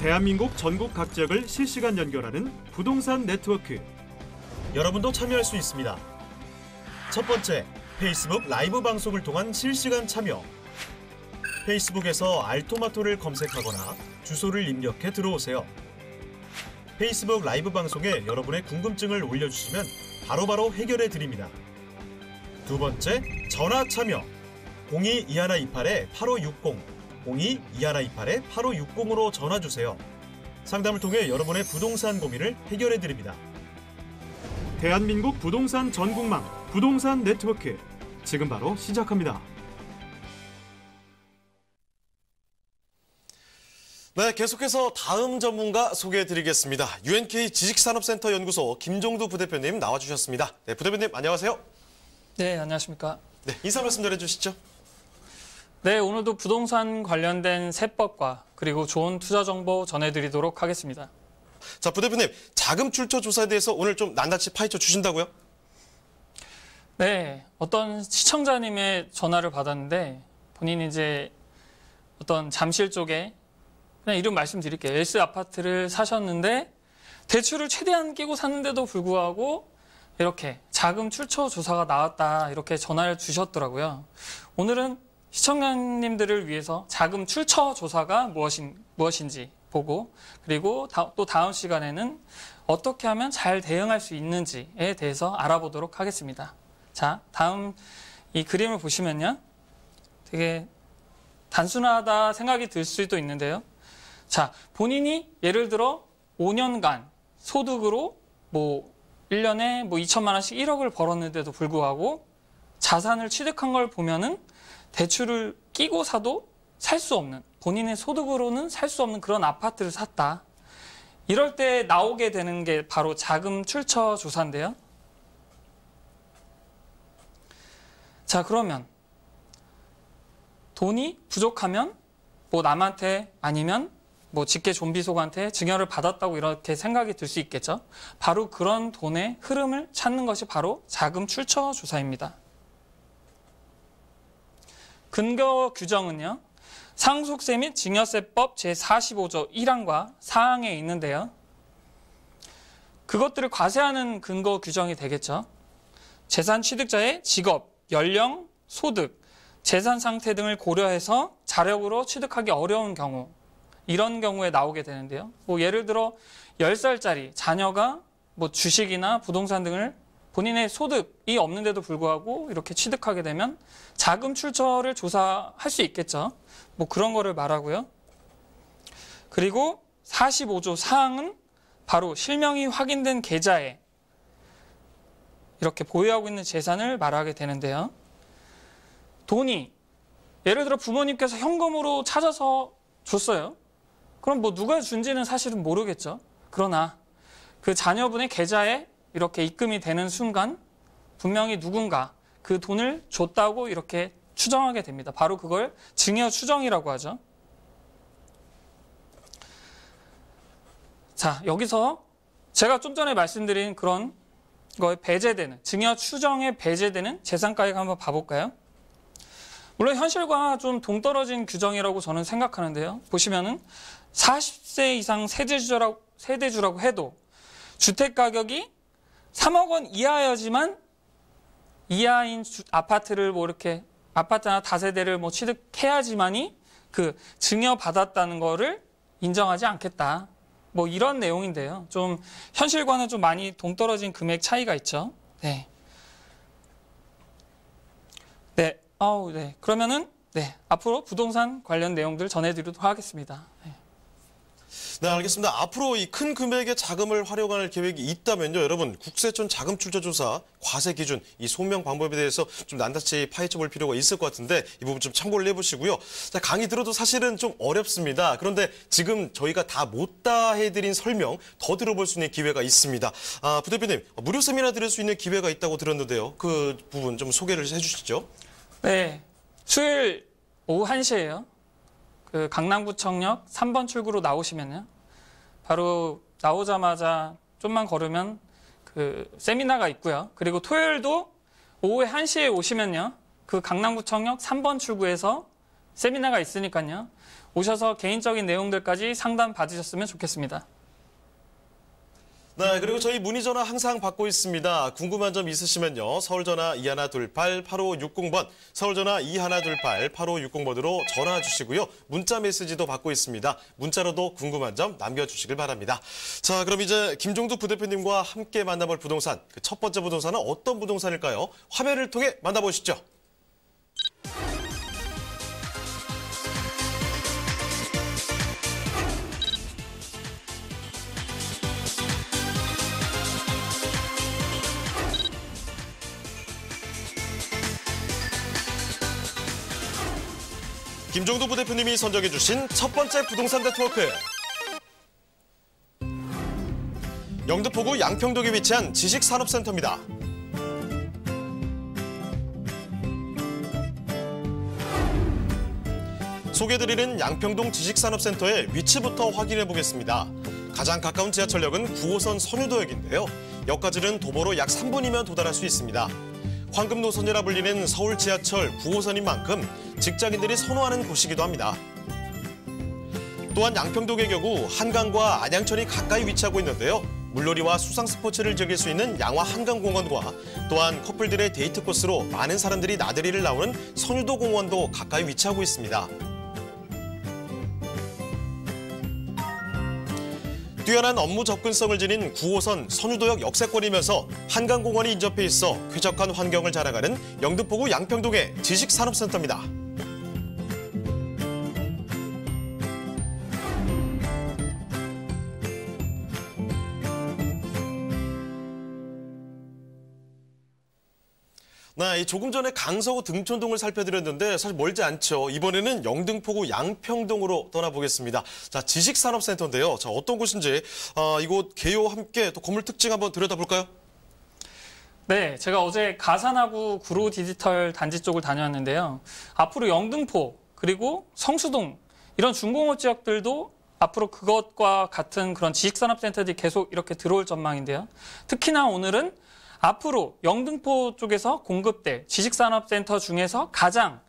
대한민국 전국 각 지역을 실시간 연결하는 부동산 네트워크. 여러분도 참여할 수 있습니다. 첫 번째, 페이스북 라이브 방송을 통한 실시간 참여. 페이스북에서 알토마토를 검색하거나 주소를 입력해 들어오세요. 페이스북 라이브 방송에 여러분의 궁금증을 올려주시면 바로바로 해결해 드립니다. 두 번째, 전화 참여. 02-2128-8560, 02-2128-8560으로 전화주세요. 상담을 통해 여러분의 부동산 고민을 해결해드립니다. 대한민국 부동산 전국망 부동산 네트워크, 지금 바로 시작합니다. 네, 계속해서 다음 전문가 소개해드리겠습니다. UNK 지식산업센터 연구소 김종두 부대표님 나와주셨습니다. 네, 부대표님 안녕하세요. 네, 안녕하십니까. 네, 인사 말씀 전해주시죠. 네, 오늘도 부동산 관련된 세법과 그리고 좋은 투자 정보 전해드리도록 하겠습니다. 자, 부대표님, 자금 출처 조사에 대해서 오늘 좀 낱낱이 파헤쳐 주신다고요? 네, 어떤 시청자님의 전화를 받았는데 본인이 이제 어떤 잠실 쪽에 그냥 이름 말씀드릴게요. S 아파트를 사셨는데 대출을 최대한 끼고 샀는데도 불구하고 이렇게 자금 출처 조사가 나왔다 이렇게 전화를 주셨더라고요. 오늘은 시청자님들을 위해서 자금 출처 조사가 무엇인지 보고 그리고 또 다음 시간에는 어떻게 하면 잘 대응할 수 있는지에 대해서 알아보도록 하겠습니다. 자, 다음 이 그림을 보시면요. 되게 단순하다 생각이 들 수도 있는데요. 자, 본인이 예를 들어 5년간 소득으로 1년에 2천만 원씩 1억을 벌었는데도 불구하고 자산을 취득한 걸 보면은 대출을 끼고 사도 살 수 없는, 본인의 소득으로는 살 수 없는 그런 아파트를 샀다. 이럴 때 나오게 되는 게 바로 자금 출처 조사인데요. 자, 그러면 돈이 부족하면 남한테 아니면 직계 좀비속한테 증여를 받았다고 이렇게 생각이 들 수 있겠죠. 바로 그런 돈의 흐름을 찾는 것이 바로 자금 출처 조사입니다. 근거 규정은요. 상속세 및 증여세법 제45조 1항과 4항에 있는데요. 그것들을 과세하는 근거 규정이 되겠죠. 재산 취득자의 직업, 연령, 소득, 재산 상태 등을 고려해서 자력으로 취득하기 어려운 경우, 이런 경우에 나오게 되는데요. 예를 들어 10살짜리 자녀가 주식이나 부동산 등을 본인의 소득이 없는데도 불구하고 이렇게 취득하게 되면 자금 출처를 조사할 수 있겠죠. 그런 거를 말하고요. 그리고 45조 4항은 바로 실명이 확인된 계좌에 이렇게 보유하고 있는 재산을 말하게 되는데요. 돈이 예를 들어 부모님께서 현금으로 찾아서 줬어요. 그럼 누가 준지는 사실은 모르겠죠. 그러나 그 자녀분의 계좌에 이렇게 입금이 되는 순간 분명히 누군가 그 돈을 줬다고 이렇게 추정하게 됩니다. 바로 그걸 증여 추정이라고 하죠. 자, 여기서 제가 좀 전에 말씀드린 그런 거에 배제되는, 증여 추정에 배제되는 재산가액 한번 봐볼까요? 물론 현실과 좀 동떨어진 규정이라고 저는 생각하는데요. 보시면은 40세 이상 세대주라고 해도 주택 가격이 3억 원 이하여지만 이하인 아파트를 이렇게 아파트나 다세대를 취득해야지만이 그 증여받았다는 거를 인정하지 않겠다. 이런 내용인데요. 좀 현실과는 좀 많이 동떨어진 금액 차이가 있죠. 네. 네. 네. 그러면은 앞으로 부동산 관련 내용들 전해드리도록 하겠습니다. 네, 알겠습니다. 앞으로 이 큰 금액의 자금을 활용할 계획이 있다면요, 여러분 국세청 자금 출처 조사, 과세 기준, 이 소명 방법에 대해서 좀 낱낱이 파헤쳐 볼 필요가 있을 것 같은데 이 부분 좀 참고를 해보시고요. 자, 강의 들어도 사실은 좀 어렵습니다. 그런데 지금 저희가 못 다 해드린 설명 더 들어볼 수 있는 기회가 있습니다. 부대표님, 무료 세미나 들을 수 있는 기회가 있다고 들었는데요. 그 부분 좀 소개를 해주시죠. 네, 수요일 오후 1시에요. 그 강남구청역 3번 출구로 나오시면요. 바로 나오자마자 좀만 걸으면 그 세미나가 있고요. 그리고 토요일도 오후에 1시에 오시면요. 그 강남구청역 3번 출구에서 세미나가 있으니까요. 오셔서 개인적인 내용들까지 상담 받으셨으면 좋겠습니다. 네, 그리고 저희 문의 전화 항상 받고 있습니다. 궁금한 점 있으시면요. 서울전화 2128-8560번, 서울전화 2128-8560번으로 전화 주시고요. 문자 메시지도 받고 있습니다. 문자로도 궁금한 점 남겨주시길 바랍니다. 자, 그럼 이제 김종두 부대표님과 함께 만나볼 부동산, 그 첫 번째 부동산은 어떤 부동산일까요? 화면을 통해 만나보시죠. 김종도 부대표님이 선정해 주신 첫 번째 부동산 네트워크. 영등포구 양평동에 위치한 지식산업센터입니다. 소개해드리는 양평동 지식산업센터의 위치부터 확인해 보겠습니다. 가장 가까운 지하철역은 9호선 선유도역인데요. 역까지는 도보로 약 3분이면 도달할 수 있습니다. 황금 노선이라 불리는 서울 지하철 9호선인 만큼 직장인들이 선호하는 곳이기도 합니다. 또한 양평동의 경우 한강과 안양천이 가까이 위치하고 있는데요. 물놀이와 수상 스포츠를 즐길 수 있는 양화 한강공원과 또한 커플들의 데이트 코스로 많은 사람들이 나들이를 나오는 선유도 공원도 가까이 위치하고 있습니다. 뛰어난 업무 접근성을 지닌 9호선 선유도역 역세권이면서 한강공원이 인접해 있어 쾌적한 환경을 자랑하는 영등포구 양평동의 지식산업센터입니다. 네, 조금 전에 강서구 등촌동을 살펴드렸는데 사실 멀지 않죠. 이번에는 영등포구 양평동으로 떠나보겠습니다. 자, 지식산업센터인데요. 자, 어떤 곳인지 이곳 개요와 함께 또 건물 특징 한번 들여다볼까요? 네, 제가 어제 가산하구 구로 디지털 단지 쪽을 다녀왔는데요. 앞으로 영등포 그리고 성수동 이런 중공업 지역들도 앞으로 그것과 같은 그런 지식산업센터들이 계속 이렇게 들어올 전망인데요. 특히나 오늘은 앞으로 영등포 쪽에서 공급될 지식산업센터 중에서 가장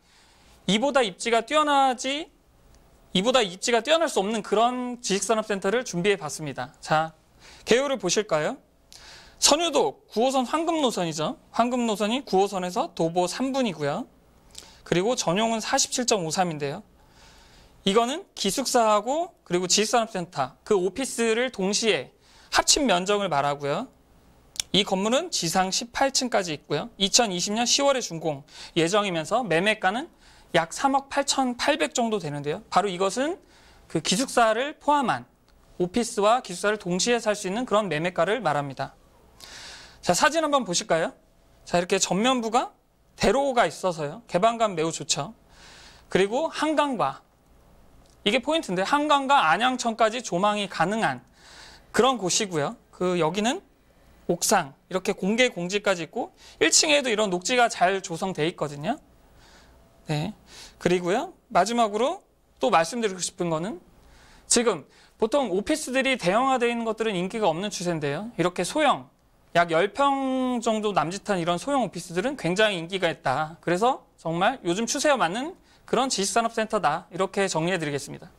이보다 입지가 뛰어날 수 없는 그런 지식산업센터를 준비해 봤습니다. 자, 개요를 보실까요? 선유도 9호선 황금노선이죠. 황금노선이 9호선에서 도보 3분이고요. 그리고 전용은 47.53인데요. 이거는 기숙사하고 그리고 지식산업센터, 그 오피스를 동시에 합친 면적을 말하고요. 이 건물은 지상 18층까지 있고요. 2020년 10월에 준공 예정이면서 매매가는 약 3억 8,800 정도 되는데요. 바로 이것은 그 기숙사를 포함한 오피스와 기숙사를 동시에 살 수 있는 그런 매매가를 말합니다. 자, 사진 한번 보실까요? 자, 이렇게 전면부가 대로가 있어서요. 개방감 매우 좋죠. 그리고 한강과, 이게 포인트인데, 한강과 안양천까지 조망이 가능한 그런 곳이고요. 여기는 옥상, 이렇게 공개 공지까지 있고 1층에도 이런 녹지가 잘 조성되어 있거든요. 네. 그리고요. 마지막으로 또 말씀드리고 싶은 거는 지금 보통 오피스들이 대형화되어 있는 것들은 인기가 없는 추세인데요. 이렇게 소형, 약 10평 정도 남짓한 이런 소형 오피스들은 굉장히 인기가 있다. 그래서 정말 요즘 추세와 맞는 그런 지식산업센터다. 이렇게 정리해드리겠습니다.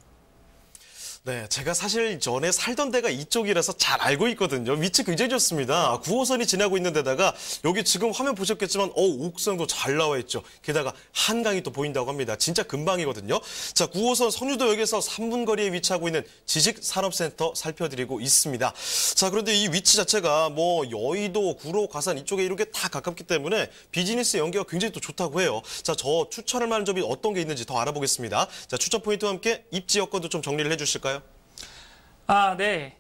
네, 제가 사실 전에 살던 데가 이쪽이라서 잘 알고 있거든요. 위치 굉장히 좋습니다. 9호선이 지나고 있는 데다가 여기 지금 화면 보셨겠지만 옥상도 잘 나와 있죠. 게다가 한강이 또 보인다고 합니다. 진짜 금방이거든요. 자, 9호선 선유도역에서 3분 거리에 위치하고 있는 지식산업센터 살펴드리고 있습니다. 자, 그런데 이 위치 자체가 뭐 여의도, 구로, 가산 이쪽에 이렇게 다 가깝기 때문에 비즈니스 연계가 굉장히 또 좋다고 해요. 자, 저 추천할 만한 점이 어떤 게 있는지 더 알아보겠습니다. 자, 추천 포인트와 함께 입지 여건도 좀 정리를 해주실까요? 네.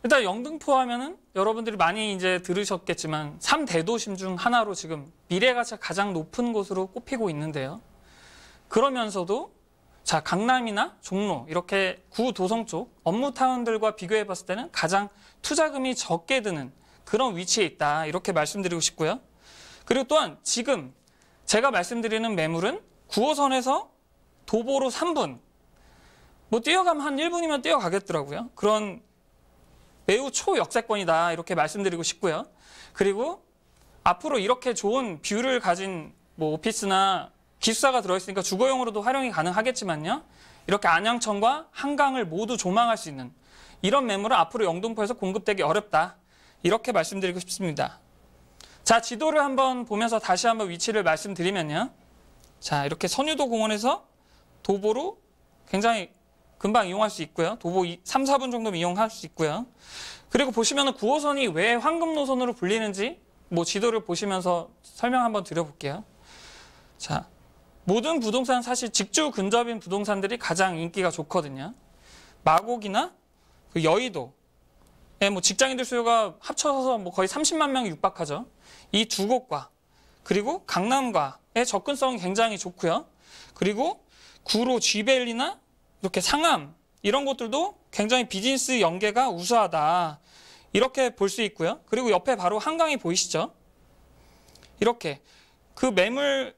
일단 영등포 하면은 여러분들이 많이 이제 들으셨겠지만 3대도심 중 하나로 지금 미래 가치가 가장 높은 곳으로 꼽히고 있는데요. 그러면서도 자, 강남이나 종로 이렇게 구도성 쪽 업무타운들과 비교해 봤을 때는 가장 투자금이 적게 드는 그런 위치에 있다. 이렇게 말씀드리고 싶고요. 그리고 또한 지금 제가 말씀드리는 매물은 9호선에서 도보로 3분, 뭐 뛰어가면 한 1분이면 뛰어가겠더라고요. 그런 매우 초역세권이다. 이렇게 말씀드리고 싶고요. 그리고 앞으로 이렇게 좋은 뷰를 가진 뭐 오피스나 기숙사가 들어있으니까 주거용으로도 활용이 가능하겠지만요. 이렇게 안양천과 한강을 모두 조망할 수 있는 이런 매물은 앞으로 영등포에서 공급되기 어렵다. 이렇게 말씀드리고 싶습니다. 자, 지도를 한번 보면서 다시 한번 위치를 말씀드리면요. 자, 이렇게 선유도 공원에서 도보로 굉장히 금방 이용할 수 있고요. 도보 3, 4분 정도면 이용할 수 있고요. 그리고 보시면 9호선이 왜 황금노선으로 불리는지 뭐 지도를 보시면서 설명 한번 드려볼게요. 자, 모든 부동산 사실 직주 근접인 부동산들이 가장 인기가 좋거든요. 마곡이나 여의도, 뭐 직장인들 수요가 합쳐서 뭐 거의 30만 명이 육박하죠. 이 두 곳과 그리고 강남과의 접근성이 굉장히 좋고요. 그리고 구로 쥐밸리나 이렇게 상암 이런 곳들도 굉장히 비즈니스 연계가 우수하다. 이렇게 볼 수 있고요. 그리고 옆에 바로 한강이 보이시죠? 이렇게 그 매물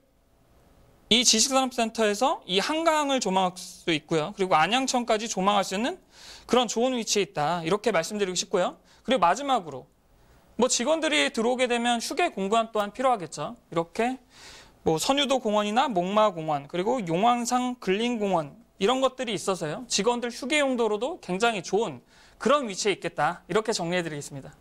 이 지식산업센터에서 이 한강을 조망할 수 있고요. 그리고 안양천까지 조망할 수 있는 그런 좋은 위치에 있다. 이렇게 말씀드리고 싶고요. 그리고 마지막으로 뭐 직원들이 들어오게 되면 휴게 공간 또한 필요하겠죠. 이렇게 뭐 선유도 공원이나 목마공원 그리고 용왕산 근린공원 이런 것들이 있어서요. 직원들 휴게 용도로도 굉장히 좋은 그런 위치에 있겠다. 이렇게 정리해드리겠습니다.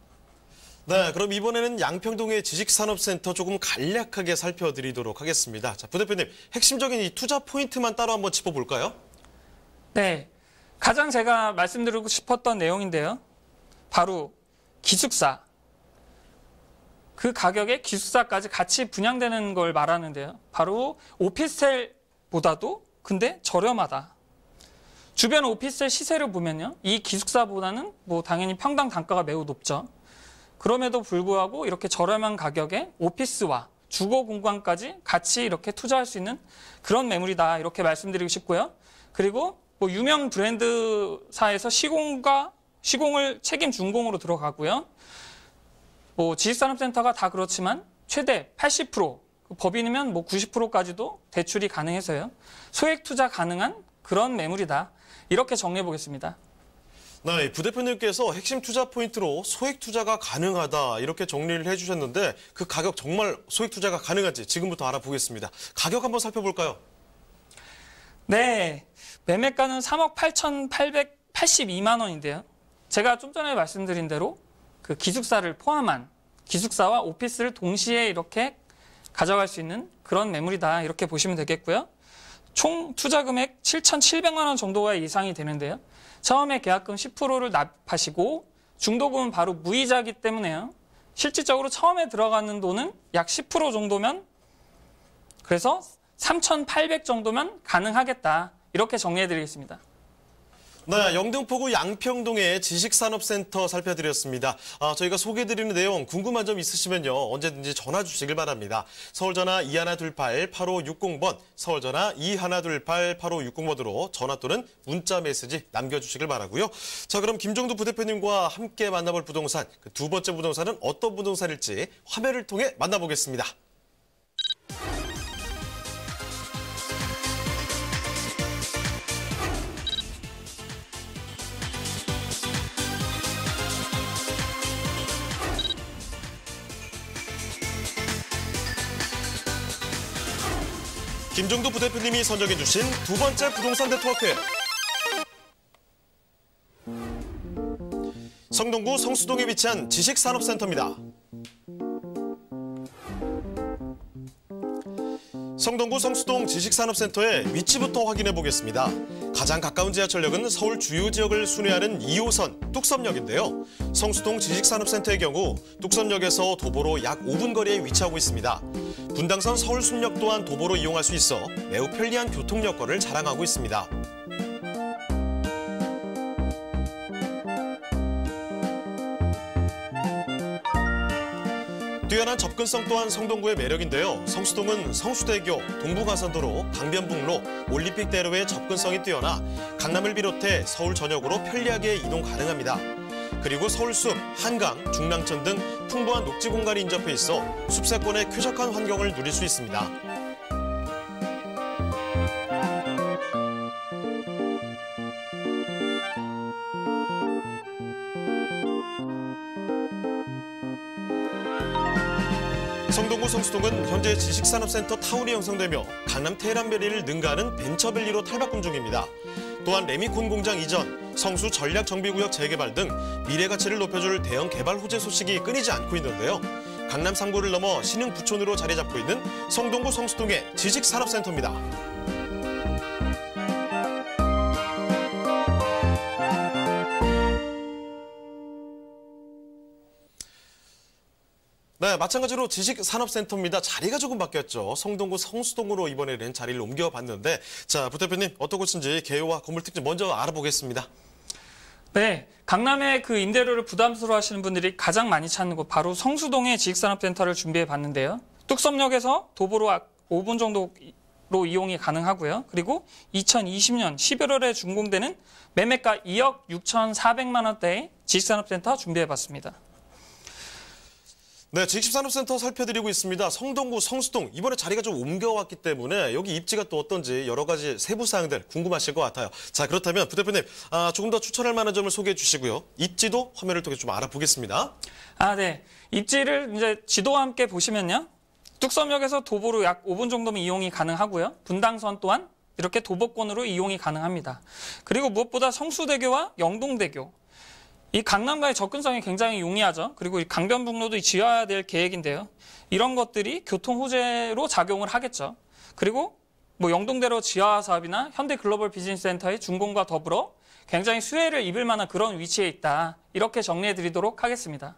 네, 그럼 이번에는 양평동의 지식산업센터 조금 간략하게 살펴드리도록 하겠습니다. 자, 부대표님, 핵심적인 이 투자 포인트만 따로 한번 짚어볼까요? 네, 가장 제가 말씀드리고 싶었던 내용인데요. 바로 기숙사. 그 가격에 기숙사까지 같이 분양되는 걸 말하는데요. 바로 오피스텔보다도 근데 저렴하다. 주변 오피스텔 시세를 보면요. 이 기숙사보다는 뭐 당연히 평당 단가가 매우 높죠. 그럼에도 불구하고 이렇게 저렴한 가격에 오피스와 주거 공간까지 같이 이렇게 투자할 수 있는 그런 매물이다. 이렇게 말씀드리고 싶고요. 그리고 뭐 유명 브랜드사에서 시공을 책임 준공으로 들어가고요. 뭐 지식산업센터가 다 그렇지만 최대 80%, 법인이면 뭐 90%까지도 대출이 가능해서요. 소액 투자 가능한 그런 매물이다. 이렇게 정리해 보겠습니다. 네, 부대표님께서 핵심 투자 포인트로 소액 투자가 가능하다 이렇게 정리를 해주셨는데 그 가격 정말 소액 투자가 가능한지 지금부터 알아보겠습니다. 가격 한번 살펴볼까요? 네, 매매가는 3억 8,882만 원인데요. 제가 좀 전에 말씀드린 대로 그 기숙사를 포함한 기숙사와 오피스를 동시에 이렇게 가져갈 수 있는 그런 매물이다. 이렇게 보시면 되겠고요. 총 투자 금액 7,700만 원 정도가 예상이 되는데요. 처음에 계약금 10%를 납하시고 중도금은 바로 무이자이기 때문에요. 실질적으로 처음에 들어가는 돈은 약 10% 정도면 그래서 3,800 정도면 가능하겠다. 이렇게 정리해드리겠습니다. 네, 영등포구 양평동의 지식산업센터 살펴드렸습니다. 저희가 소개해드리는 내용 궁금한 점 있으시면요. 언제든지 전화 주시길 바랍니다. 서울전화 2128-8560번, 서울전화 2128-8560번으로 전화 또는 문자 메시지 남겨주시길 바라고요. 자, 그럼 김종두 부대표님과 함께 만나볼 부동산, 그 두 번째 부동산은 어떤 부동산일지 화면을 통해 만나보겠습니다. 김종두 부대표님이 선정해 주신 두 번째 부동산 네트워크. 성동구 성수동에 위치한 지식산업센터입니다. 성동구 성수동 지식산업센터의 위치부터 확인해 보겠습니다. 가장 가까운 지하철역은 서울 주요 지역을 순회하는 2호선 뚝섬역인데요. 성수동 지식산업센터의 경우 뚝섬역에서 도보로 약 5분 거리에 위치하고 있습니다. 분당선 서울숲역 또한 도보로 이용할 수 있어 매우 편리한 교통 여건을 자랑하고 있습니다. 뛰어난 접근성 또한 성동구의 매력인데요. 성수동은 성수대교, 동부가선도로, 강변북로, 올림픽대로의 접근성이 뛰어나 강남을 비롯해 서울 전역으로 편리하게 이동 가능합니다. 그리고 서울숲, 한강, 중랑천 등 풍부한 녹지 공간이 인접해 있어 숲세권의 쾌적한 환경을 누릴 수 있습니다. 성동구 성수동은 현재 지식산업센터 타운이 형성되며 강남 테헤란밸리를 능가하는 벤처밸리로 탈바꿈 중입니다. 또한 레미콘 공장 이전, 성수 전략정비구역 재개발 등 미래 가치를 높여줄 대형 개발 호재 소식이 끊이지 않고 있는데요. 강남 3구를 넘어 신흥 부촌으로 자리 잡고 있는 성동구 성수동의 지식산업센터입니다. 네, 마찬가지로 지식산업센터입니다. 자리가 조금 바뀌었죠. 성동구 성수동으로 이번에는 자리를 옮겨봤는데 자, 부대표님 어떤 곳인지 개요와 건물 특징 먼저 알아보겠습니다. 네, 강남의 그 임대료를 부담스러워하시는 분들이 가장 많이 찾는 곳 바로 성수동의 지식산업센터를 준비해 봤는데요. 뚝섬역에서 도보로 5분 정도면 로 이용이 가능하고요. 그리고 2020년 11월에 준공되는 매매가 2억 6,400만 원대의 지식산업센터 준비해봤습니다. 네, 지식산업센터 살펴드리고 있습니다. 성동구 성수동 이번에 자리가 좀 옮겨왔기 때문에 여기 입지가 또 어떤지 여러 가지 세부 사항들 궁금하실 것 같아요. 자, 그렇다면 부 대표님 조금 더 추천할 만한 점을 소개해 주시고요. 입지도 화면을 통해 좀 알아보겠습니다. 네. 입지를 이제 지도와 함께 보시면요. 뚝섬역에서 도보로 약 5분 정도면 이용이 가능하고요. 분당선 또한 이렇게 도보권으로 이용이 가능합니다. 그리고 무엇보다 성수대교와 영동대교, 이 강남과의 접근성이 굉장히 용이하죠. 그리고 이 강변북로도 지어야 될 계획인데요. 이런 것들이 교통 호재로 작용을 하겠죠. 그리고 뭐 영동대로 지하 사업이나 현대 글로벌 비즈니스 센터의 준공과 더불어 굉장히 수혜를 입을 만한 그런 위치에 있다. 이렇게 정리해 드리도록 하겠습니다.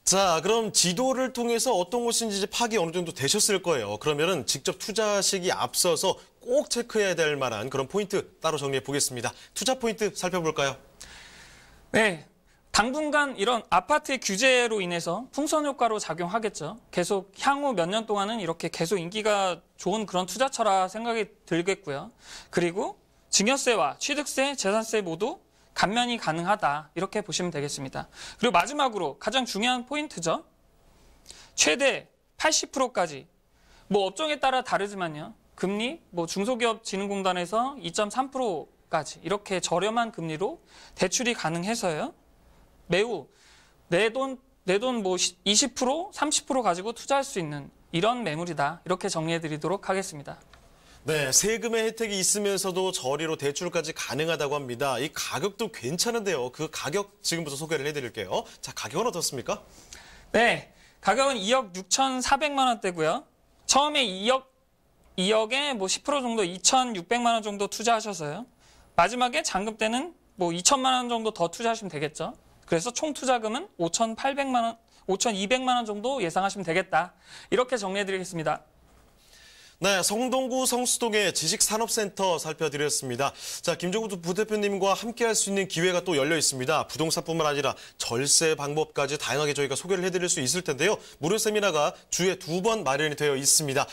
자, 그럼 지도를 통해서 어떤 곳인지 이제 파악이 어느 정도 되셨을 거예요. 그러면은 직접 투자하시기 앞서서 꼭 체크해야 될 만한 그런 포인트 따로 정리해 보겠습니다. 투자 포인트 살펴볼까요? 네, 당분간 이런 아파트의 규제로 인해서 풍선 효과로 작용하겠죠. 계속 향후 몇 년 동안은 이렇게 계속 인기가 좋은 그런 투자처라 생각이 들겠고요. 그리고 증여세와 취득세, 재산세 모두 감면이 가능하다. 이렇게 보시면 되겠습니다. 그리고 마지막으로 가장 중요한 포인트죠. 최대 80%까지 뭐 업종에 따라 다르지만요. 금리 뭐 중소기업진흥공단에서 2.3%까지 이렇게 저렴한 금리로 대출이 가능해서요. 매우 내 돈 뭐 20%, 30% 가지고 투자할 수 있는 이런 매물이다. 이렇게 정리해 드리도록 하겠습니다. 네, 세금의 혜택이 있으면서도 저리로 대출까지 가능하다고 합니다. 이 가격도 괜찮은데요. 그 가격 지금부터 소개를 해드릴게요. 자, 가격은 어떻습니까? 네, 가격은 2억 6,400만 원대고요. 처음에 2억에 뭐 10% 정도 2,600만 원 정도 투자하셔서요. 마지막에 잔금 때는 뭐 2천만 원 정도 더 투자하시면 되겠죠. 그래서 총 투자금은 5,800만 원, 5,200만 원 정도 예상하시면 되겠다. 이렇게 정리해드리겠습니다. 네, 성동구 성수동의 지식산업센터 살펴드렸습니다. 자, 김종구 부대표님과 함께할 수 있는 기회가 또 열려 있습니다. 부동산뿐만 아니라 절세 방법까지 다양하게 저희가 소개를 해드릴 수 있을 텐데요. 무료 세미나가 주에 2번 마련이 되어 있습니다.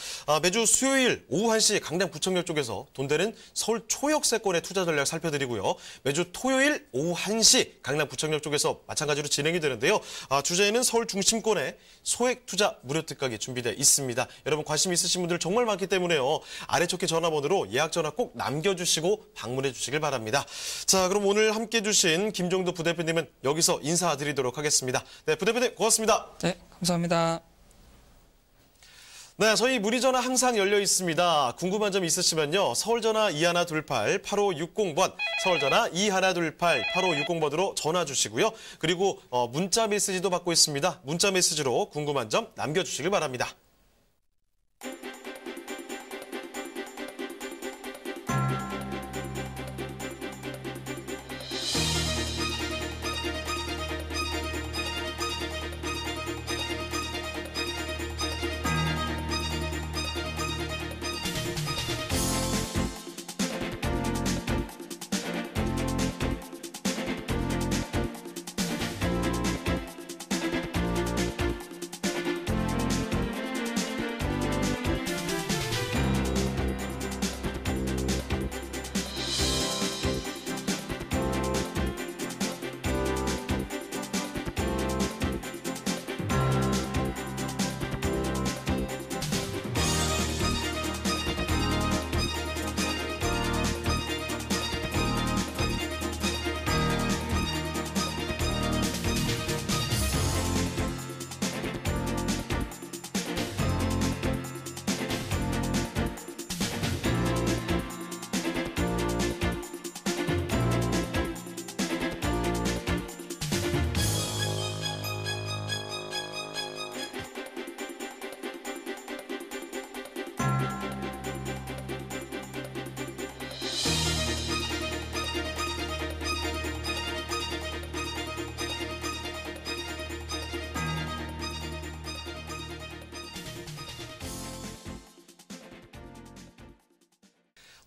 매주 수요일 오후 1시 강남구청역 쪽에서 돈 되는 서울 초역세권의 투자 전략 살펴드리고요. 매주 토요일 오후 1시 강남구청역 쪽에서 마찬가지로 진행이 되는데요. 주제에는 서울 중심권의 소액 투자 무료 특강이 준비되어 있습니다. 여러분 관심 있으신 분들 정말 많기 때문에요. 아래쪽에 전화번호로 예약 전화 꼭 남겨주시고 방문해 주시길 바랍니다. 자, 그럼 오늘 함께해 주신 김종도 부대표님은 여기서 인사드리도록 하겠습니다. 네, 부대표님 고맙습니다. 네, 감사합니다. 네, 저희 문의전화 항상 열려 있습니다. 궁금한 점 있으시면요. 서울전화 2128-8560번, 서울전화 2128-8560번으로 전화 주시고요. 그리고 문자 메시지도 받고 있습니다. 문자 메시지로 궁금한 점 남겨주시길 바랍니다.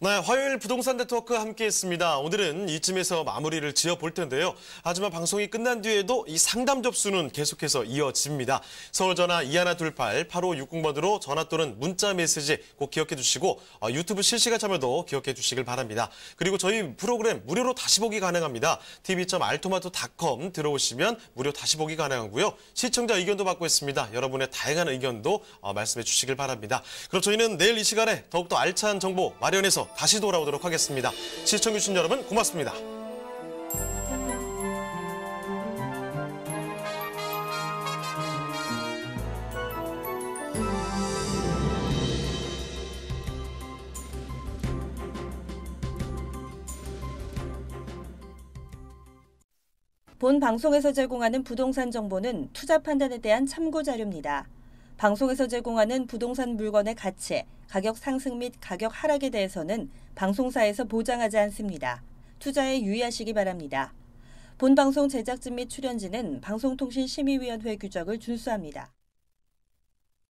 네, 화요일 부동산 네트워크 함께했습니다. 오늘은 이쯤에서 마무리를 지어볼 텐데요. 하지만 방송이 끝난 뒤에도 이 상담 접수는 계속해서 이어집니다. 서울전화 2128-8560번으로 전화 또는 문자 메시지 꼭 기억해 주시고 유튜브 실시간 참여도 기억해 주시길 바랍니다. 그리고 저희 프로그램 무료로 다시 보기 가능합니다. tv.altomato.com 들어오시면 무료 다시 보기 가능하고요. 시청자 의견도 받고 있습니다. 여러분의 다양한 의견도 말씀해 주시길 바랍니다. 그럼 저희는 내일 이 시간에 더욱더 알찬 정보 마련해서 다시 돌아오도록 하겠습니다. 시청해주신 여러분 고맙습니다. 본 방송에서 제공하는 부동산 정보는 투자 판단에 대한 참고 자료입니다. 방송에서 제공하는 부동산 물건의 가치, 가격 상승 및 가격 하락에 대해서는 방송사에서 보장하지 않습니다. 투자에 유의하시기 바랍니다. 본 방송 제작진 및 출연진은 방송통신심의위원회 규정을 준수합니다.